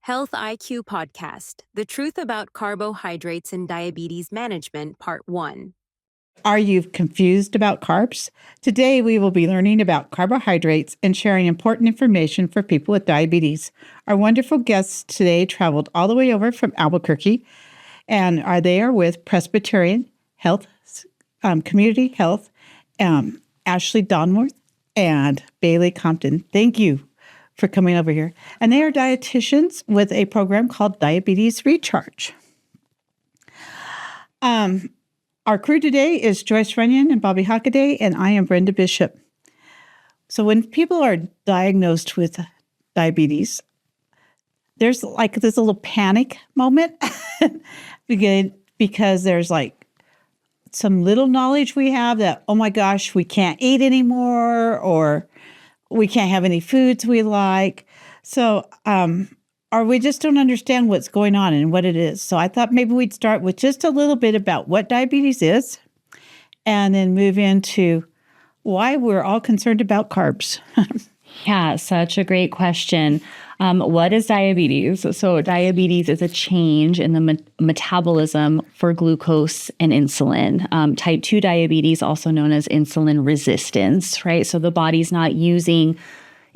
Health IQ Podcast, The Truth About Carbohydrates and Diabetes Management, Part 1. Are you confused about carbs? Today, we will be learning about carbohydrates and sharing important information for people with diabetes. Our wonderful guests today traveled all the way over from Albuquerque and are there with Presbyterian Health, Community Health, Ashley Donworth and Bailey Compton. Thank you for coming over here. And they are dietitians with a program called Diabetes Recharge. Our crew today is Joyce Runyon and Bobby Hockaday, and I am Brenda Bishop. So when people are diagnosed with diabetes, there's like this little panic moment because there's like some little knowledge we have that, oh my gosh, we can't eat anymore, or we can't have any foods we like. So, or we just don't understand what's going on and what it is. So I thought maybe we'd start with just a little bit about what diabetes is and then move into why we're all concerned about carbs. Yeah, such a great question. What is diabetes? So diabetes is a change in the metabolism for glucose and insulin. Type 2 diabetes, also known as insulin resistance, right? So the body's not using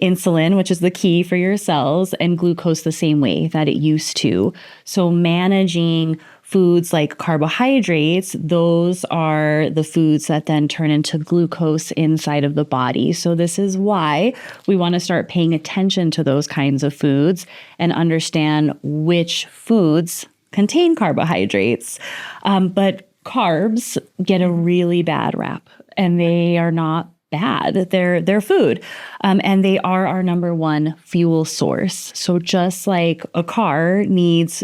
insulin, which is the key for your cells, and glucose the same way that it used to. So managing foods like carbohydrates, those are the foods that then turn into glucose inside of the body. So this is why we want to start paying attention to those kinds of foods and understand which foods contain carbohydrates. But carbs get a really bad rap, and they are not bad. They're food. And they are our number one fuel source. So just like a car needs,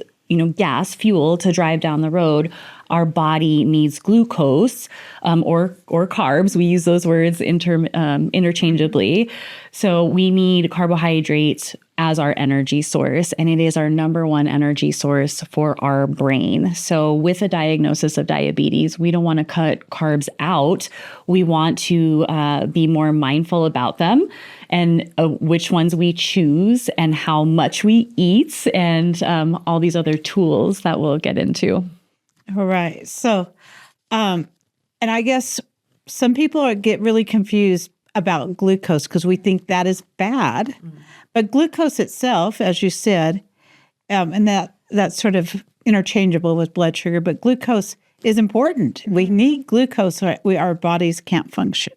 gas, fuel to drive down the road, our body needs glucose or carbs. We use those words interchangeably. So we need carbohydrates as our energy source, and it is our number one energy source for our brain. So with a diagnosis of diabetes, we don't want to cut carbs out. We want to be more mindful about them and which ones we choose and how much we eat and all these other tools that we'll get into. All right. So, and I guess some people get really confused about glucose because we think that is bad. Mm-hmm. But glucose itself, as you said, and that's sort of interchangeable with blood sugar, but glucose is important. We need glucose or our bodies can't function.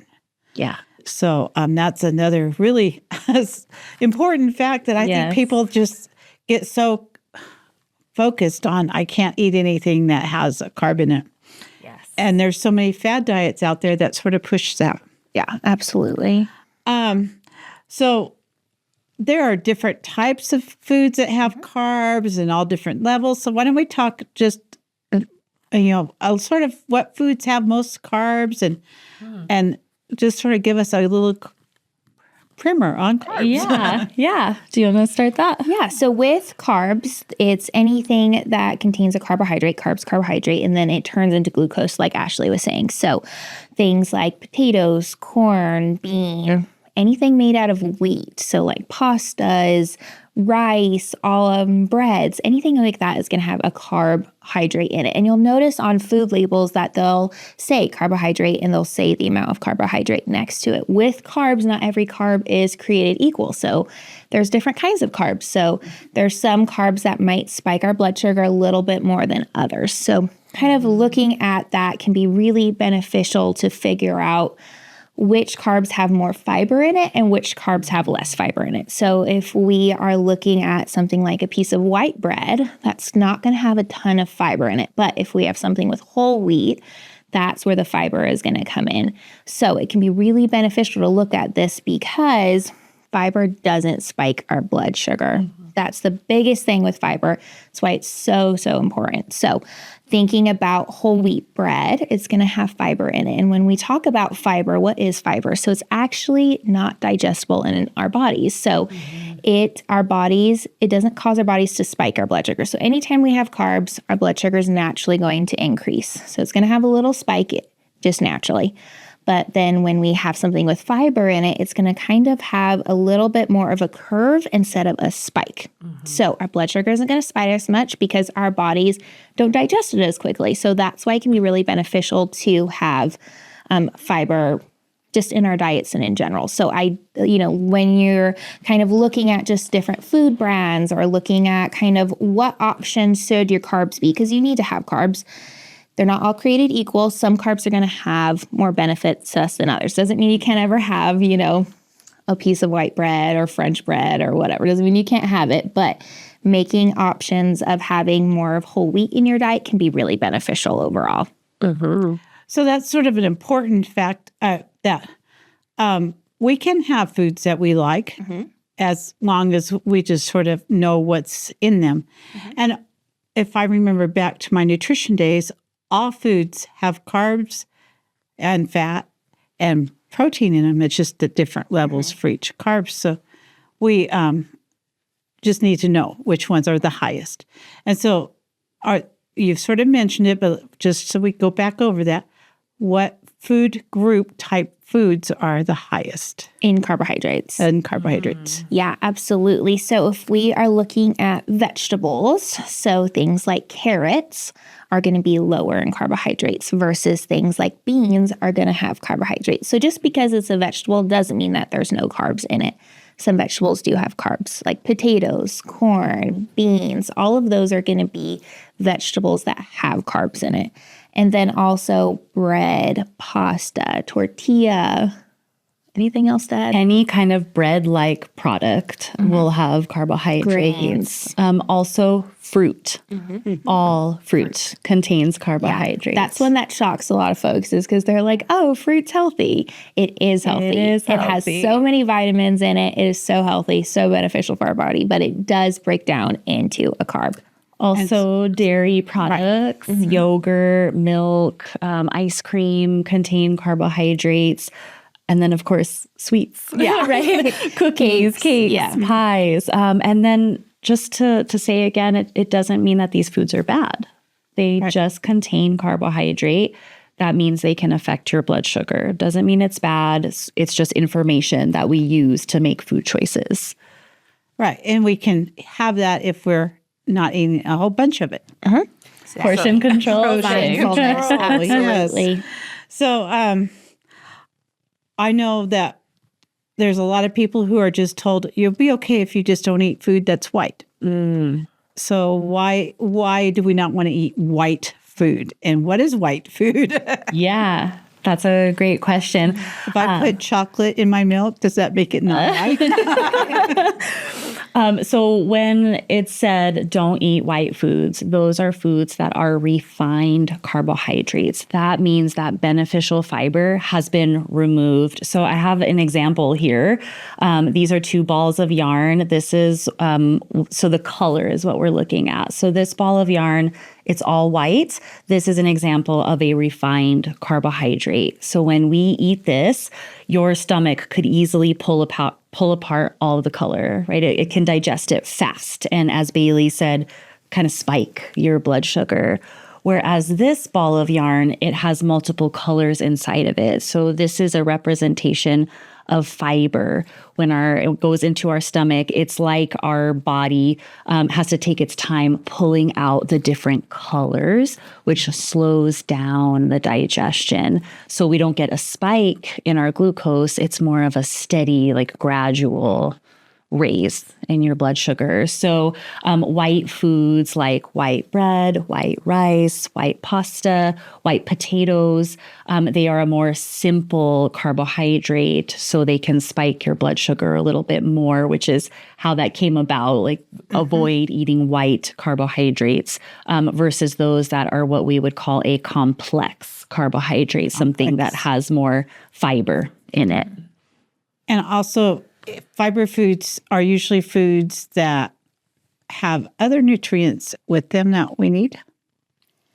Yeah. So that's another really important fact that I think people just get so focused on. I can't eat anything that has a carb in it. Yes. And there's so many fad diets out there that sort of push that. Yeah, absolutely. So there are different types of foods that have carbs and all different levels. So why don't we talk just, sort of what foods have most carbs and just sort of give us a little primer on carbs. Yeah. Do you want to start that? Yeah. So with carbs, it's anything that contains a carbohydrate, carbohydrate, and then it turns into glucose, like Ashley was saying. So things like potatoes, corn, bean, anything made out of wheat. So like pastas, rice, breads, anything like that is going to have a carbohydrate in it. And you'll notice on food labels that they'll say carbohydrate and they'll say the amount of carbohydrate next to it. With carbs, not every carb is created equal. So there's different kinds of carbs. So there's some carbs that might spike our blood sugar a little bit more than others. So kind of looking at that can be really beneficial to figure out which carbs have more fiber in it and which carbs have less fiber in it. So if we are looking at something like a piece of white bread, that's not going to have a ton of fiber in it. But if we have something with whole wheat, that's where the fiber is going to come in. So it can be really beneficial to look at this because fiber doesn't spike our blood sugar. Mm-hmm. That's the biggest thing with fiber. That's why it's so, so important. So thinking about whole wheat bread, it's going to have fiber in it. And when we talk about fiber, what is fiber? So it's actually not digestible in our bodies. So it doesn't cause our bodies to spike our blood sugar. So anytime we have carbs, our blood sugar is naturally going to increase. So it's going to have a little spike just naturally. But then when we have something with fiber in it, it's going to kind of have a little bit more of a curve instead of a spike. So our blood sugar isn't going to spike as much because our bodies don't digest it as quickly. So that's why it can be really beneficial to have fiber just in our diets and in general. So when you're kind of looking at just different food brands or looking at kind of what options should your carbs be, because you need to have carbs. They're not all created equal. Some carbs are going to have more benefits to us than others. Doesn't mean you can't ever have, a piece of white bread or French bread or whatever. Doesn't mean you can't have it, but making options of having more of whole wheat in your diet can be really beneficial overall. So that's sort of an important fact that we can have foods that we like as long as we just sort of know what's in them. And if I remember back to my nutrition days, all foods have carbs and fat and protein in them. It's just at different levels for each carb. So we just need to know which ones are the highest. And so you've sort of mentioned it, but just so we go back over that, what food group type foods are the highest? In carbohydrates. Yeah, absolutely. So if we are looking at vegetables, so things like carrots are going to be lower in carbohydrates versus things like beans are going to have carbohydrates. So just because it's a vegetable doesn't mean that there's no carbs in it. Some vegetables do have carbs, like potatoes, corn, beans. All of those are going to be vegetables that have carbs in it. And then also bread, pasta, tortilla. Anything else to add? Any kind of bread-like product will have carbohydrates. Also, fruit. All fruit contains carbohydrates. That's one that shocks a lot of folks is because they're like, oh, fruit's healthy. It is healthy. It has so many vitamins in it. It is so healthy, so beneficial for our body, but it does break down into a carb. Also, dairy products, yogurt, milk, ice cream contain carbohydrates. And then, of course, sweets. Yeah, right. Cookies, cakes, pies. And then just to say again, it doesn't mean that these foods are bad. They just contain carbohydrate. That means they can affect your blood sugar. Doesn't mean it's bad. It's just information that we use to make food choices. Right. And we can have that if we're not eating a whole bunch of it. Portion control. Absolutely. Yes. So I know that there's a lot of people who are just told you'll be okay if you just don't eat food that's white. So why do we not want to eat white food? And what is white food? Yeah, that's a great question. If I put chocolate in my milk, does that make it not white? So when it's said don't eat white foods, those are foods that are refined carbohydrates. That means that beneficial fiber has been removed. So I have an example here. These are two balls of yarn. This is, so the color is what we're looking at. So this ball of yarn, it's all white. This is an example of a refined carbohydrate. So when we eat this, your stomach could easily pull apart all of the color, right? It can digest it fast. And as Bailey said, kind of spike your blood sugar. Whereas this ball of yarn, it has multiple colors inside of it. So this is a representation of fiber. When it goes into our stomach, it's like our body has to take its time pulling out the different colors, which slows down the digestion. So we don't get a spike in our glucose. It's more of a steady, like gradual raise in your blood sugar. So white foods like white bread, white rice, white pasta, white potatoes, they are a more simple carbohydrate, so they can spike your blood sugar a little bit more, which is how that came about, like avoid eating white carbohydrates versus those that are what we would call a complex carbohydrate, something that has more fiber in it. And also, fiber foods are usually foods that have other nutrients with them that we need.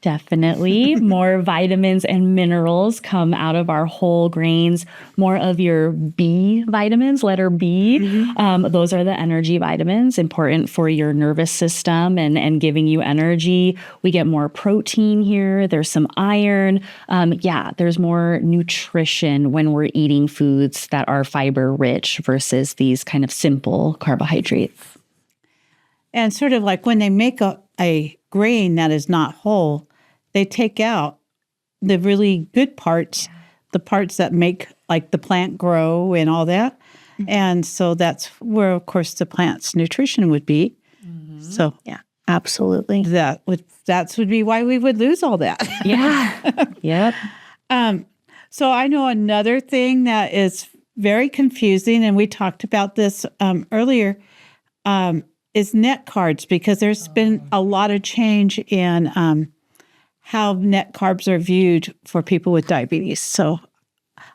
Definitely. More vitamins and minerals come out of our whole grains. More of your B vitamins, letter B. Those are the energy vitamins, important for your nervous system and giving you energy. We get more protein here. There's some iron. There's more nutrition when we're eating foods that are fiber rich versus these kind of simple carbohydrates. And sort of like when they make a grain that is not whole, they take out the really good parts, the parts that make like the plant grow and all that. And so that's where, of course, the plant's nutrition would be. So Yeah, absolutely. that would be why we would lose all that. Yeah. Yep. So I know another thing that is very confusing, and we talked about this earlier, is net carbs, because there's been a lot of change in how net carbs are viewed for people with diabetes. So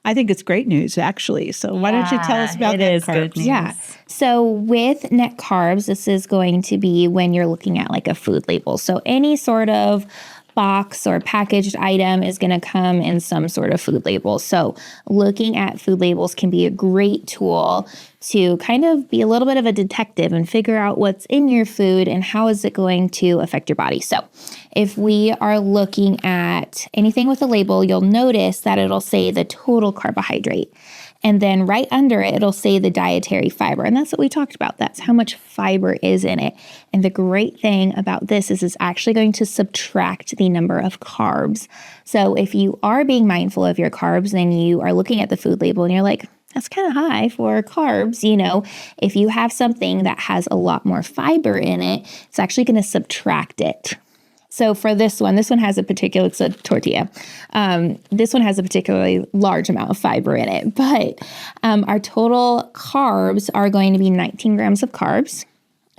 I think it's great news, actually. So why don't you tell us about net carbs? Good news. Yeah. So with net carbs, this is going to be when you're looking at like a food label. So any sort of box or packaged item is going to come in some sort of food label. So looking at food labels can be a great tool to kind of be a little bit of a detective and figure out what's in your food and how is it going to affect your body. So if we are looking at anything with a label, you'll notice that it'll say the total carbohydrate. And then right under it, it'll say the dietary fiber. And that's what we talked about. That's how much fiber is in it. And the great thing about this is it's actually going to subtract the number of carbs. So if you are being mindful of your carbs and you are looking at the food label and you're like, that's kind of high for carbs, if you have something that has a lot more fiber in it, it's actually going to subtract it. So for this one has it's a tortilla. This one has a particularly large amount of fiber in it, but our total carbs are going to be 19 grams of carbs.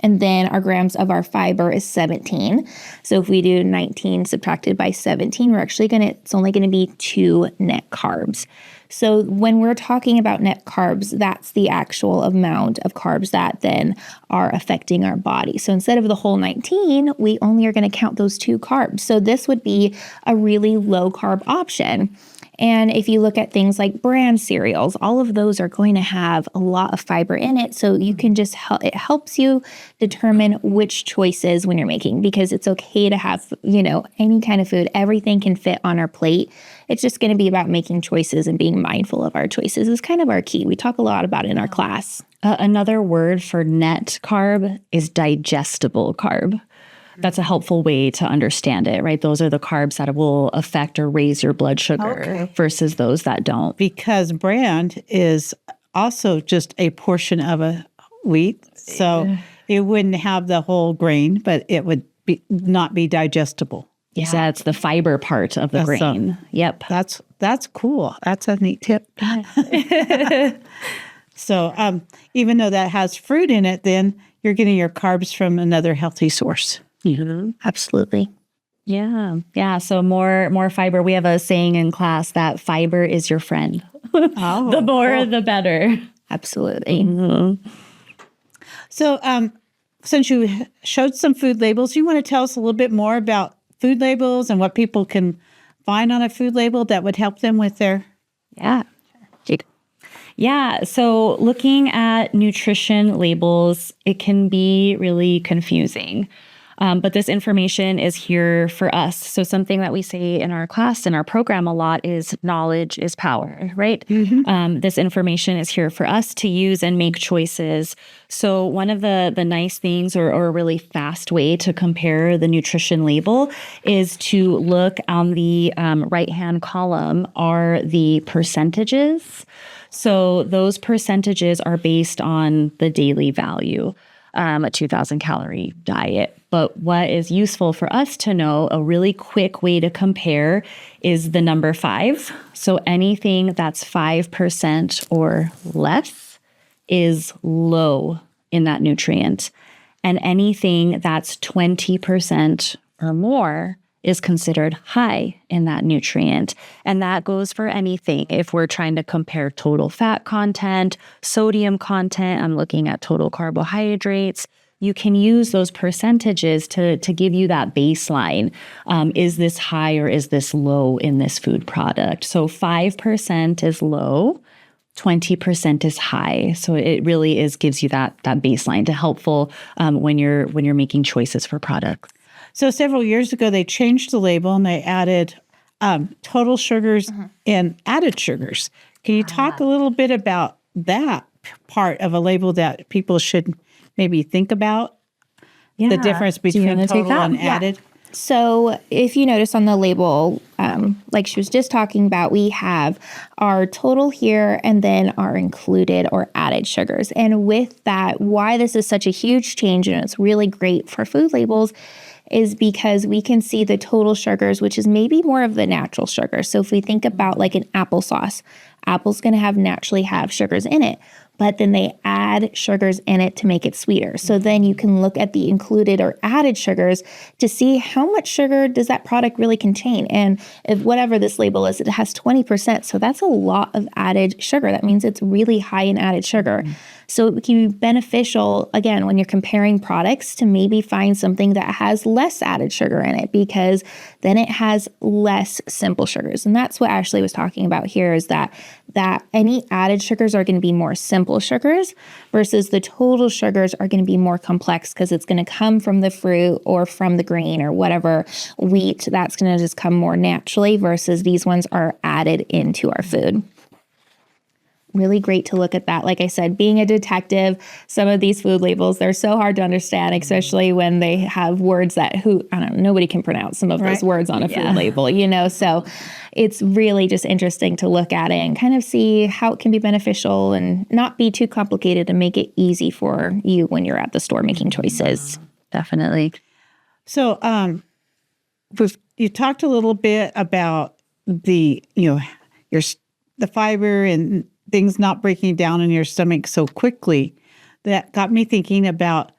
And then our grams of our fiber is 17. So if we do 19 subtracted by 17, it's only going to be 2 net carbs. So when we're talking about net carbs, that's the actual amount of carbs that then are affecting our body. So instead of the whole 19, we only are going to count those 2 carbs. So this would be a really low carb option. And if you look at things like bran cereals, all of those are going to have a lot of fiber in it. So you can just it helps you determine which choices when you're making, because it's okay to have, any kind of food. Everything can fit on our plate. It's just going to be about making choices and being mindful of our choices is kind of our key. We talk a lot about it in our class. Another word for net carb is digestible carb. That's a helpful way to understand it, right? Those are the carbs that will affect or raise your blood sugar versus those that don't. Because bran is also just a portion of a wheat. So it wouldn't have the whole grain, but it would not be digestible. Yeah, that's the fiber part of the grain. Yep. That's cool. That's a neat tip. So even though that has fruit in it, then you're getting your carbs from another healthy source. Absolutely. Yeah. Yeah. So more fiber. We have a saying in class that fiber is your friend. The more, the better. Absolutely. So since you showed some food labels, you want to tell us a little bit more about food labels and what people can find on a food label that would help them with their... Yeah. Yeah. So looking at nutrition labels, it can be really confusing. But this information is here for us. So something that we say in our class, in our program a lot is knowledge is power, right? This information is here for us to use and make choices. So one of the nice things or a really fast way to compare the nutrition label is to look on the right-hand column are the percentages. So those percentages are based on the daily value, a 2,000 calorie diet. But what is useful for us to know, a really quick way to compare is the number 5. So anything that's 5% or less is low in that nutrient. And anything that's 20% or more is considered high in that nutrient. And that goes for anything. If we're trying to compare total fat content, sodium content, I'm looking at total carbohydrates, you can use those percentages to give you that baseline. Is this high or is this low in this food product? So 5% is low, 20% is high. So it really gives you that baseline to helpful when you're making choices for products. So several years ago, they changed the label and they added total sugars and added sugars. Can you talk a little bit about that part of a label that people should maybe think about? Yeah. The difference between total and added? So if you notice on the label, like she was just talking about, we have our total here and then our included or added sugars. And with that, why this is such a huge change and it's really great for food labels is because we can see the total sugars, which is maybe more of the natural sugar. So if we think about like an applesauce, apple's going to naturally have sugars in it, but then they add sugars in it to make it sweeter. So then you can look at the included or added sugars to see how much sugar does that product really contain. And if whatever this label is, it has 20%. So that's a lot of added sugar. That means it's really high in added sugar. So it can be beneficial, again, when you're comparing products to maybe find something that has less added sugar in it because then it has less simple sugars. And that's what Ashley was talking about here is that any added sugars are going to be more simple sugars versus the total sugars are going to be more complex because it's going to come from the fruit or from the grain or whatever wheat. That's going to just come more naturally versus these ones are added into our food. Really great to look at that. Like I said, being a detective, some of these food labels, they're so hard to understand, especially when they have words that nobody can pronounce some of those words on a food label, so it's really just interesting to look at it and kind of see how it can be beneficial and not be too complicated and make it easy for you when you're at the store making choices. Definitely. So you talked a little bit about the fiber and things not breaking down in your stomach so quickly. That got me thinking about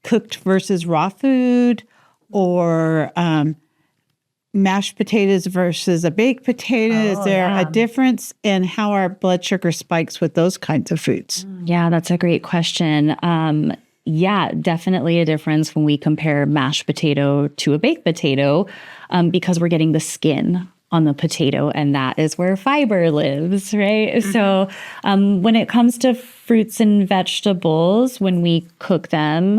cooked versus raw food or mashed potatoes versus a baked potato. Is there a difference in how our blood sugar spikes with those kinds of foods? Yeah, that's a great question. Yeah, definitely a difference when we compare mashed potato to a baked potato because we're getting the skin on the potato, and that is where fiber lives, right? Mm-hmm. So when it comes to fruits and vegetables, when we cook them,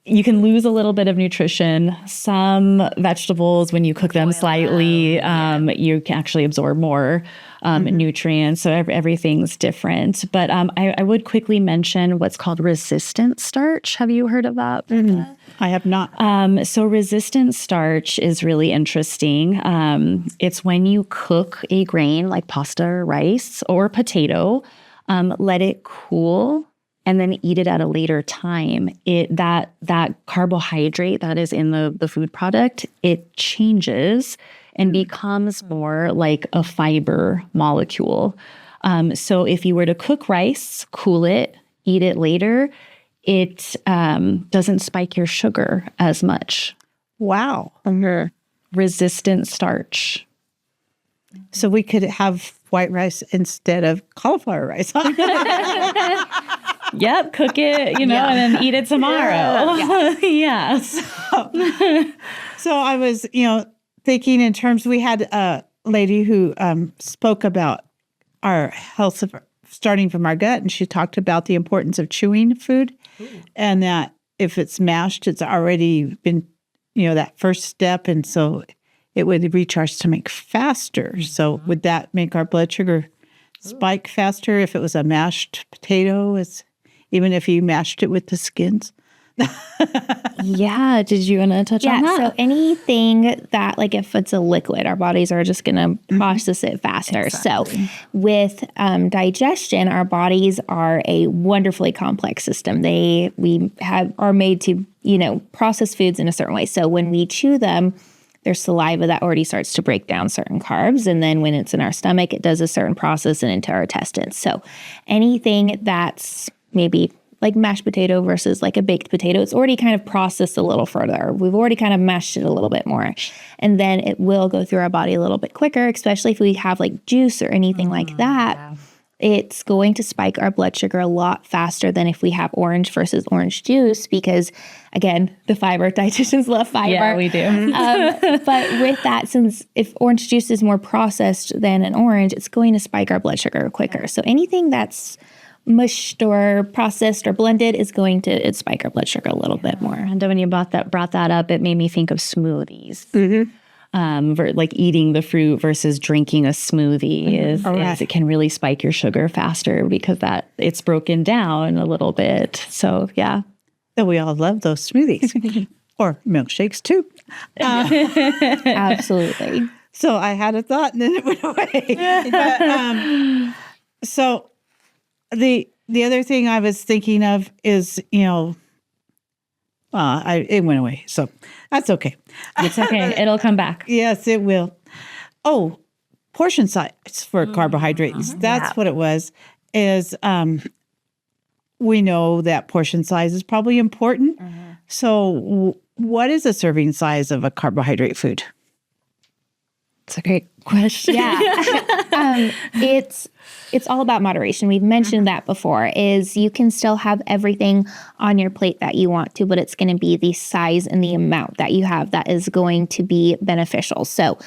you can lose a little bit of nutrition. Some vegetables, when you cook them slightly, you can actually absorb more nutrients. So everything's different. But I would quickly mention what's called resistant starch. Have you heard of that? Mm-hmm. I have not. So resistant starch is really interesting. It's when you cook a grain like pasta or rice or potato, let it cool, and then eat it at a later time, that carbohydrate that is in the food product, it changes and becomes more like a fiber molecule. So if you were to cook rice, cool it, eat it later, it doesn't spike your sugar as much. Wow. Resistant starch. So we could have white rice instead of cauliflower rice. Yep, cook it, and then eat it tomorrow. Yeah. So I was, thinking in terms, we had a lady who spoke about our health starting from our gut, and she talked about the importance of chewing food. Ooh. And that if it's mashed, it's already been, that first step. And so it would reach our stomach faster. So would that make our blood sugar spike faster if it was a mashed potato, even if you mashed it with the skins? Yeah. Did you want to touch on that? So anything that, like if it's a liquid, our bodies are just going to process it faster. Exactly. So with digestion, our bodies are a wonderfully complex system. We are made to, process foods in a certain way. So when we chew them, there's saliva that already starts to break down certain carbs. And then when it's in our stomach, it does a certain process and into our intestines. So anything that's maybe like mashed potato versus like a baked potato, it's already kind of processed a little further. We've already kind of mashed it a little bit more. And then it will go through our body a little bit quicker, especially if we have like juice or anything like that. Yeah. it's going to spike our blood sugar a lot faster than if we have orange versus orange juice because, again, the fiber, dietitians love fiber. Yeah, we do. But with that, since if orange juice is more processed than an orange, it's going to spike our blood sugar quicker. So anything that's mushed or processed or blended is going to spike our blood sugar a little bit more. And when you brought that up, it made me think of smoothies. Like eating the fruit versus drinking a smoothie is it can really spike your sugar faster because it's broken down a little bit. So yeah. So we all love those smoothies or milkshakes too. Absolutely. So I had a thought and then it went away. So the other thing I was thinking of is, it went away. So that's okay. It's okay. It'll come back. Yes, it will. Oh, portion size for carbohydrates. That's what it was. Is we know that portion size is probably important. So what is a serving size of a carbohydrate food? It's a great question. Yeah. It's all about moderation. We've mentioned that before, is you can still have everything on your plate that you want to, but it's going to be the size and the amount that you have that is going to be beneficial. So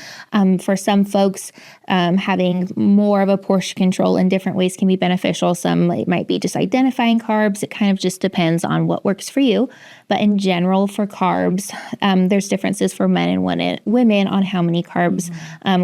for some folks, having more of a portion control in different ways can be beneficial. Some, it might be just identifying carbs. It kind of just depends on what works for you. But in general, for carbs, there's differences for men and women on how many carbs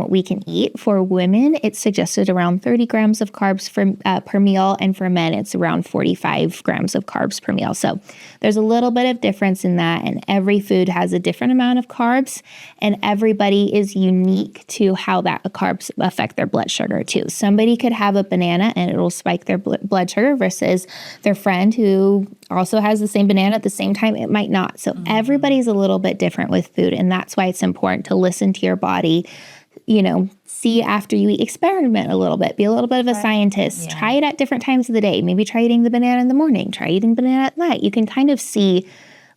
we can eat. For women, it's suggested around 30 grams of carbs per meal, and for men, it's around 45 grams of carbs per meal. So there's a little bit of difference in that, and every food has a different amount of carbs, and everybody is unique to how that carbs affect their blood sugar too. Somebody could have a banana and it'll spike their blood sugar versus their friend who also has the same banana at the same time, it might not. So everybody's a little bit different with food, and that's why it's important to listen to your body. See after you eat, experiment a little bit, be a little bit of a scientist, try it at different times of the day. Maybe try eating the banana in the morning, try eating banana at night. You can kind of see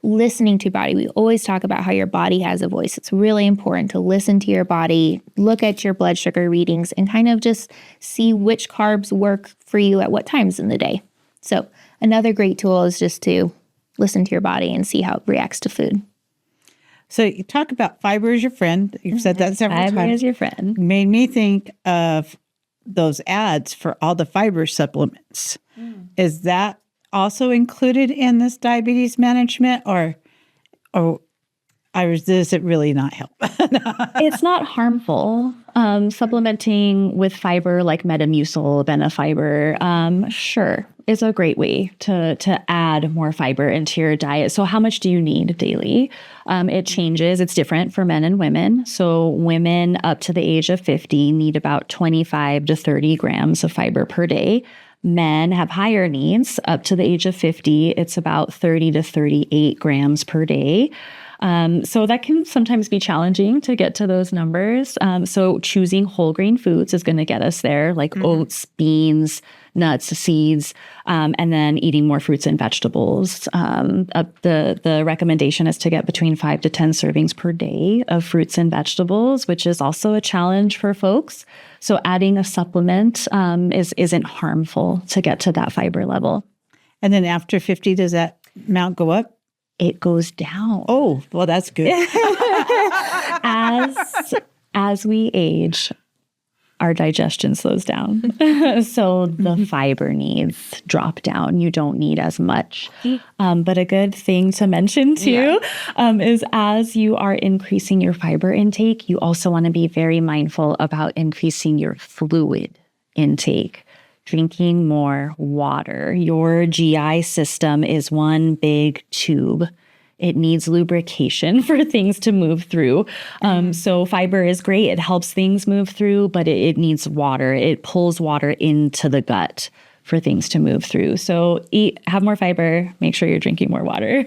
listening to your body. We always talk about how your body has a voice. It's really important to listen to your body, look at your blood sugar readings, and kind of just see which carbs work for you at what times in the day. So another great tool is just to listen to your body and see how it reacts to food. So you talk about fiber as your friend. You've said that several times. Fiber is your friend. Made me think of those ads for all the fiber supplements. Is that also included in this diabetes management, or does it really not help? It's not harmful. Supplementing with fiber like Metamucil, Benefiber, sure, is a great way to add more fiber into your diet. So how much do you need daily? It changes. It's different for men and women. So women up to the age of 50 need about 25 to 30 grams of fiber per day. Men have higher needs. Up to the age of 50, it's about 30 to 38 grams per day. So that can sometimes be challenging to get to those numbers. So choosing whole grain foods is going to get us there, like oats, beans, nuts, seeds, and then eating more fruits and vegetables. The recommendation is to get between 5 to 10 servings per day of fruits and vegetables, which is also a challenge for folks. So adding a supplement isn't harmful to get to that fiber level. And then after 50, does that amount go up? It goes down. Oh, well, that's good. As we age, our digestion slows down. So the fiber needs drop down. You don't need as much. But a good thing to mention too is as you are increasing your fiber intake, you also want to be very mindful about increasing your fluid intake. Drinking more water. Your GI system is one big tube. It needs lubrication for things to move through. So fiber is great. It helps things move through, but it needs water. It pulls water into the gut for things to move through. So have more fiber. Make sure you're drinking more water.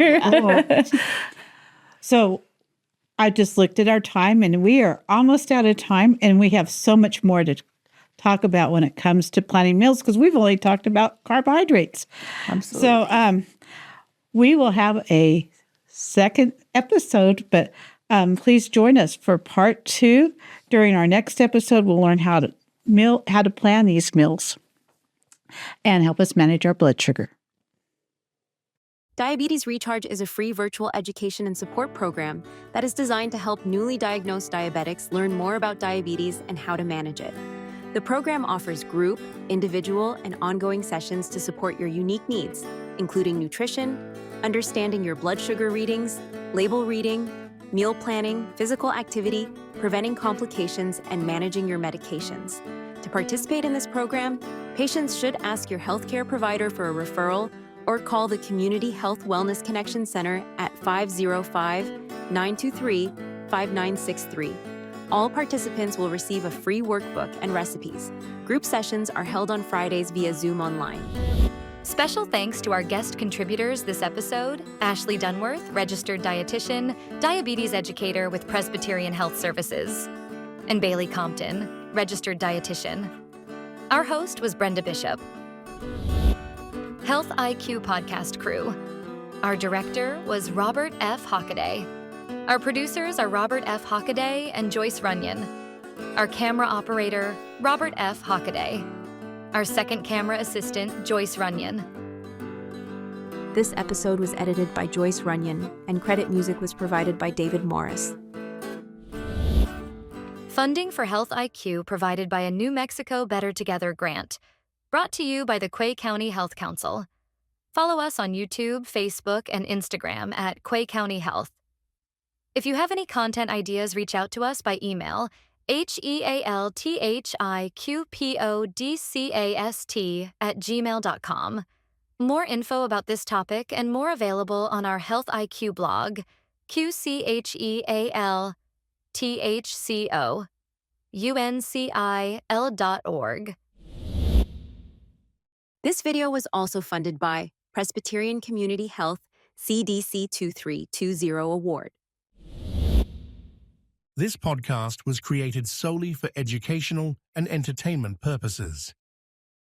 So I just looked at our time, and we are almost out of time, and we have so much more to talk about when it comes to planning meals, because we've only talked about carbohydrates. Absolutely. So we will have a second episode, but please join us for part 2. During our next episode, we'll learn how to plan these meals. and help us manage our blood sugar. Diabetes Recharge is a free virtual education and support program that is designed to help newly diagnosed diabetics learn more about diabetes and how to manage it. The program offers group, individual, and ongoing sessions to support your unique needs, including nutrition, understanding your blood sugar readings, label reading, meal planning, physical activity, preventing complications, and managing your medications. To participate in this program, patients should ask your healthcare provider for a referral or call the Community Health Wellness Connection Center at 505-923-5963. All participants will receive a free workbook and recipes. Group sessions are held on Fridays via Zoom online. Special thanks to our guest contributors this episode, Ashley Dunworth, registered dietitian, diabetes educator with Presbyterian Health Services, and Bailey Compton, registered dietitian. Our host was Brenda Bishop. Health IQ podcast crew. Our director was Robert F. Hockaday. Our producers are Robert F. Hockaday and Joyce Runyon. Our camera operator, Robert F. Hockaday. Our second camera assistant, Joyce Runyon. This episode was edited by Joyce Runyon, and credit music was provided by David Morris. Funding for Health IQ provided by a New Mexico Better Together grant. Brought to you by the Quay County Health Council. Follow us on YouTube, Facebook, and Instagram at Quay County Health. If you have any content ideas, reach out to us by email, healthikpodcast@gmail.com. More info about this topic and more available on our Health IQ blog, QCHEALTHCO.UNCIL.org. This video was also funded by Presbyterian Community Health CDC 2320 Award. This podcast was created solely for educational and entertainment purposes.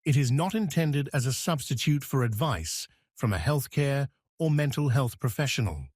It is not intended as a substitute for advice from a healthcare or mental health professional.